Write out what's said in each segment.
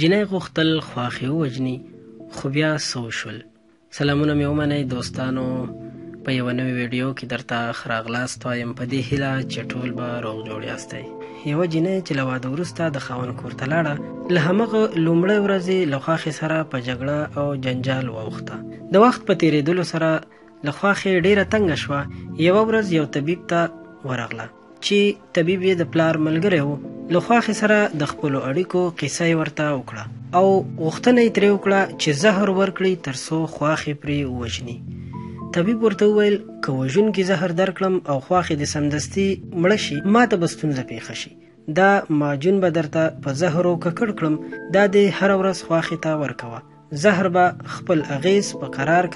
جنۍ غوښتل خواښې ووژني خو بیا څه وشول. سلامونه مې ومنئ دوستانو، په یوه نوې ویډیو کې درته ښه راغلاست وایم په دې هیله چې ټول به روغ جوړ یاستئ. یوه جنۍ چې له واده وروسته د خاوند کور ته لاړه، له همغه لومړۍ ورځې له خواښې سره په جګړه او جنجال واوښته. د وخت په تېرېدلو سره له خواښې ډېره تنګه شوه. یوه ورځ یو طبیب ته ورغله چې طبیب یې د پلار ملګری و. له خواښې سره د خپلو اړیکو قصه یې ورته وکړه او غوښتنه یې ترې وکړه چې زهر ورکړي تر څو خواښې پرې ووژني. طبیب ورته وویل که وژونکي زهر درکړم او خواښې دې سمدستي مړه شي، ما ته به ستونزه پیښه شي. دا معجون به درته په زهرو ککړ کړم، دا دې هره ورځ خواښې ته ورکوه. زهر به خپل اغیز په قرار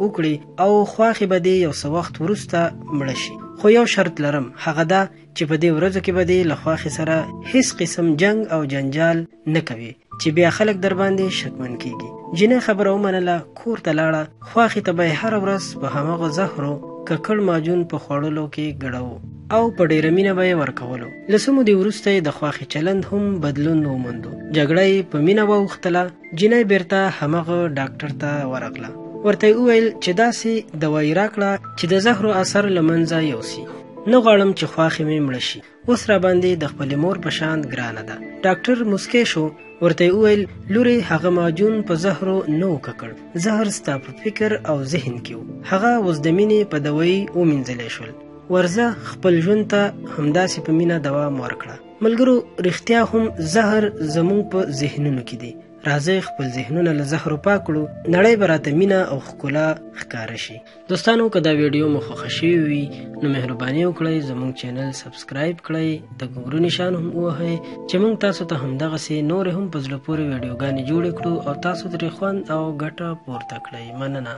وکړي او خواښې به دې یو څه وخت وروسته مړه شي. خو یو شرط لرم، هغه دا چې په دې ورځو کې به دې له خواښې سره هیڅ قسم جنگ او جنجال نه کوي چې بیا خلک در باندې شکمن کیږي. جنۍ خبره ومنله، کور ته لاړه. خواښې ته به یې هره ورځ په هماغه زهرو ککړ معجون په خوړلو کې ګډوو او په ډېره مینه به یې ورکولو. له څه مودې وروسته یې د خواښې چلند هم بدلون وموندو. جګړه یې په مینه واوښتله. جنۍ بیرته هماغه ډاکټر ته ورغله. ورته یې وویل چې داسې دوایي راکړه چې د زهرو اثر له منځه یوسي. نه غواړم چې خواښې مې مړه شي، اوس را باندې د خپلې مور په شان ګرانه ده. ډاکټر مسکی شو. ورته یې وویل لورې، هغه معجون په زهرو نه و ککړ، زهر ستا په فکر او ذهن کې و. هغه اوس د مینې په دوایي ومینځلی شول. ورځه خپل ژوند ته همداسې په مینه دوام ورکړه. ملګرو، رښتیا هم زهر زموږ په ذهنونو کې دی. راځئ خپل ذهنونه له زهرو پاک کړو، نړۍ به راته مینه او ښکلا ښکاره شي. دوستانو، که دا ویډیو مو خوښه شوې وي نو مهرباني وکړئ زموږ چینل سبسکرایب کړئ، د ګورو نشان هم ووهئ چې موږ تاسو ته همدغسې نورې هم په زړه پورې ویډیوګانې جوړې کړو او تاسو ترې خوند او ګټه پورته کړئ. مننه.